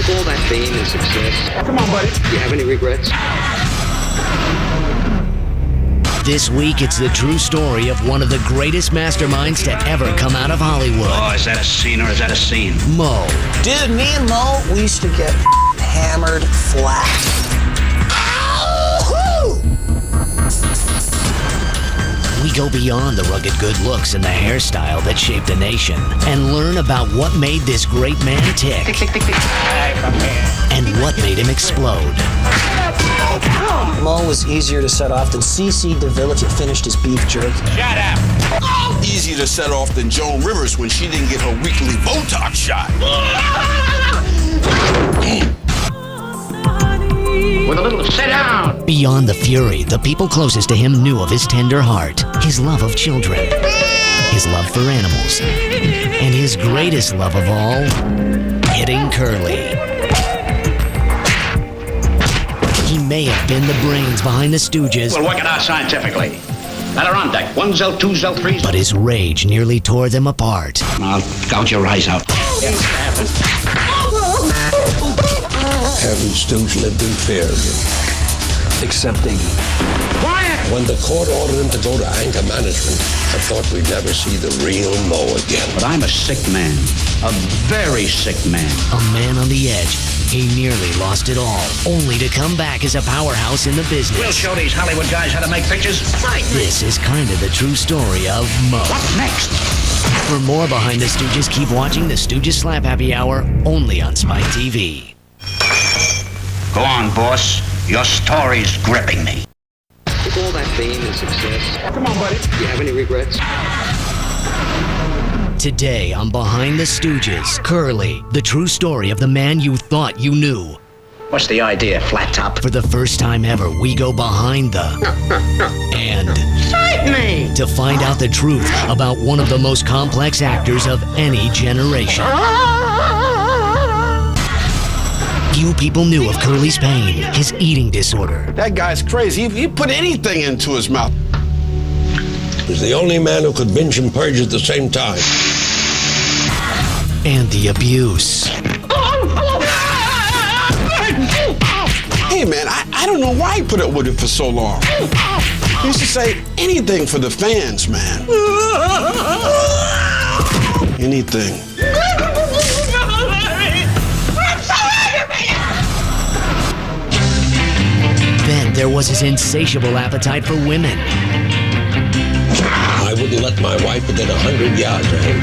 All that fame and success. Come on, buddy. Do you have any regrets? This week, it's the true story of one of the greatest masterminds to ever come out of Hollywood. Oh, is that a scene or is that a scene? Mo. Dude, me and Mo, we used to get hammered flat. We go beyond the rugged good looks and the hairstyle that shaped a nation and learn about what made this great man tick and what made him explode. Mo was easier to set off than C.C. DeVille if you finished his beef jerky. Shut up! Easier to set off than Joan Rivers when she didn't get her weekly Botox shot. With a little sit down! Beyond the fury, the people closest to him knew of his tender heart, his love of children, his love for animals, and his greatest love of all, hitting Curly. He may have been the brains behind the Stooges. We'll work it out scientifically. Adirondack, 1 Zell, 2 Zell, 3 Zell. But his rage nearly tore them apart. I'll gouge your eyes out. Every Stooge lived in fear of him. Except Iggy. Quiet! When the court ordered him to go to anger management, I thought we'd never see the real Mo again. But I'm a sick man. A very sick man. A man on the edge. He nearly lost it all, only to come back as a powerhouse in the business. We'll show these Hollywood guys how to make pictures. Right. This is kind of the true story of Mo. What next? For more Behind the Stooges, keep watching the Stooges Slap-Happy Hour, only on Spike TV. Go on, boss. Your story's gripping me. With all that fame and success. Come on, buddy. Do you have any regrets? Today on Behind the Stooges, Curly, the true story of the man you thought you knew. What's the idea, flat top? For the first time ever, we go behind the... and... Fight me! to find out the truth about one of the most complex actors of any generation. Few people knew of Curly's pain, his eating disorder. That guy's crazy. He put anything into his mouth. He was the only man who could binge and purge at the same time. And the abuse. Hey, man, I don't know why he put up with it for so long. He used to say anything for the fans, man. Anything. Then there was his insatiable appetite for women. I wouldn't let my wife within 100 yards of him.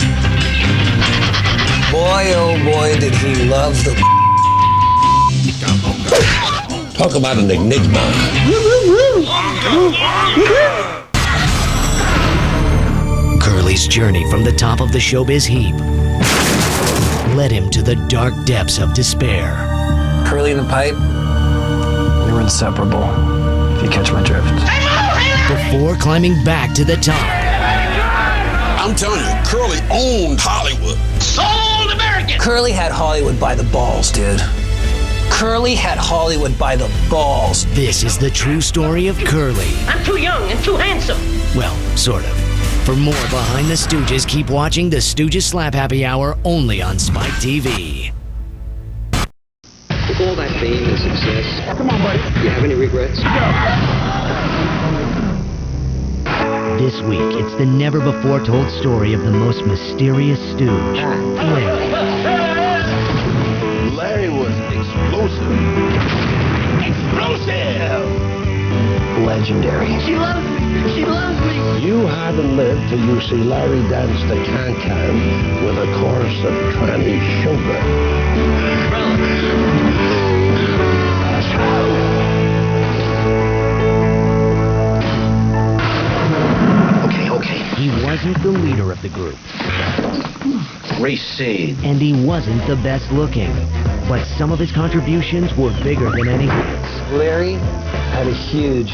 Boy, oh boy, did he love the... Talk about an enigma. Curly's journey from the top of the showbiz heap led him to the dark depths of despair. Curly and the pipe, they were inseparable, if you catch my drift. Before climbing back to the top. I'm telling you, Curly owned Hollywood. Sold American! Curly had Hollywood by the balls, dude. Curly had Hollywood by the balls. This is the true story of Curly. I'm too young and too handsome. Well, sort of. For more Behind the Stooges, keep watching the Stooges Slap-Happy Hour, only on Spike TV. With all that fame and success. Come on, buddy. Do you have any regrets? This week, it's the never-before-told story of the most mysterious Stooge, Larry. Larry was explosive. Explosive! Legendary. She loves me. She loves me. You haven't lived till you see Larry dance the can-can with a chorus of tranny sugar. Okay. He wasn't the leader of the group, Recede. and he wasn't the best looking, but some of his contributions were bigger than anyone's, Larry had a huge,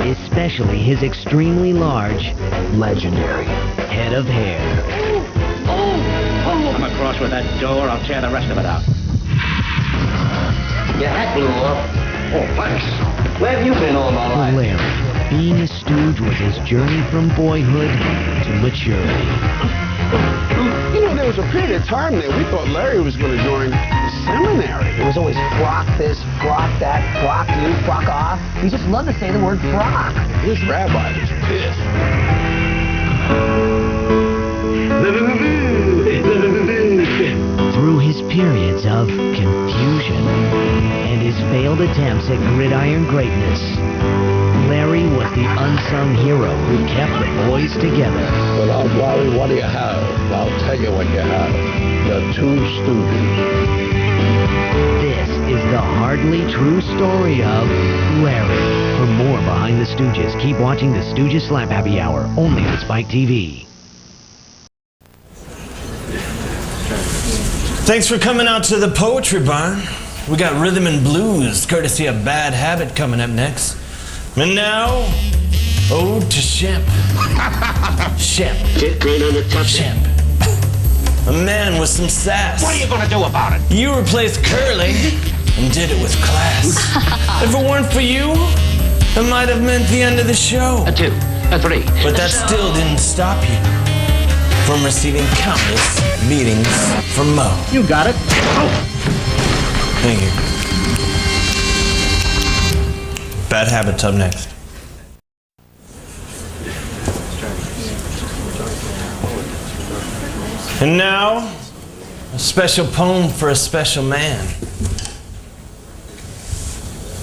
especially his extremely large legendary head of hair. Come across with that door, I'll tear the rest of it out. Your hat blew off. Oh, thanks. Where have you been all my For life? Larry, being a Stooge was his journey from boyhood to maturity. You know, there was a period of time there we thought Larry was going to join the seminary. It was always frock this, frock that, frock you, frock off. He just loved to say the word frock. His rabbi was pissed. Through his periods of confusion and his failed attempts at gridiron greatness, Larry was the unsung hero who kept the boys together. Well, now, Larry, what do you have? I'll tell you what you have. The two Stooges. This is the hardly true story of Larry. For more Behind the Stooges, keep watching the Stooges Slap-Happy Hour, only on Spike TV. Thanks for coming out to the Poetry Barn. We got rhythm and blues, courtesy of Bad Habit, coming up next. And now, Ode to Shemp. Shemp. Get green on the top. Shemp. A man with some sass. What are you gonna do about it? You replaced Curly and did it with class. If it weren't for you, it might have meant the end of the show. A 2, a 3. But that still didn't stop you from receiving countless beatings from Mo. You got it. Thank you. Bad Habits up next. And now, a special poem for a special man.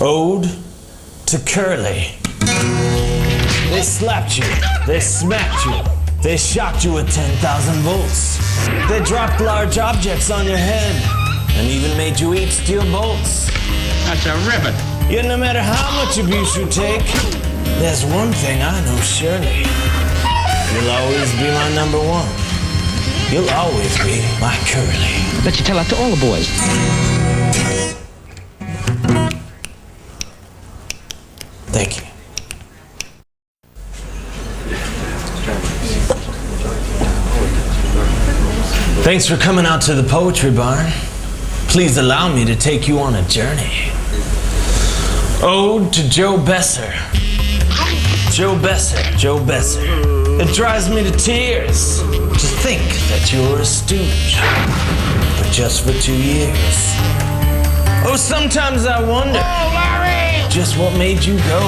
Ode to Curly. They slapped you, they smacked you, they shocked you with 10,000 volts. They dropped large objects on your head and even made you eat steel bolts. That's a ribbon. Yet no matter how much abuse you take, there's one thing I know surely. You'll always be my number one. You'll always be my Curly. Bet you tell that to all the boys. Thank you. Thanks for coming out to the Poetry Barn. Please allow me to take you on a journey. Ode to Joe Besser. Joe Besser, Joe Besser. It drives me to tears to think that you're a stooge, but just for 2 years. Oh, sometimes I wonder, just what made you go?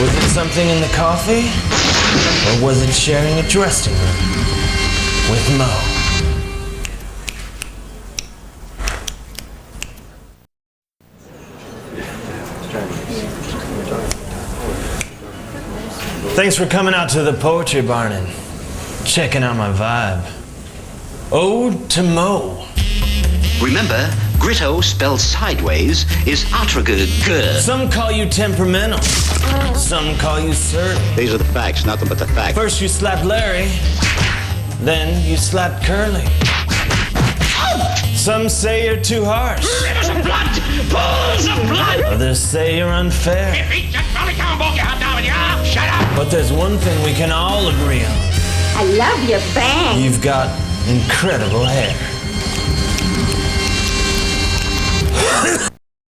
Was it something in the coffee, or was it sharing a dressing room with Mo? Thanks for coming out to the Poetry Barn and checking out my vibe. Ode to Mo. Remember, Gritto spelled sideways is Atraga. Some call you temperamental. Some call you surly. These are the facts, nothing but the facts. First you slapped Larry, then you slapped Curly. Some say you're too harsh. Rivers of blood! Pools of blood! Others say you're unfair. Shut up! But there's one thing we can all agree on. I love your bang. You've got incredible hair.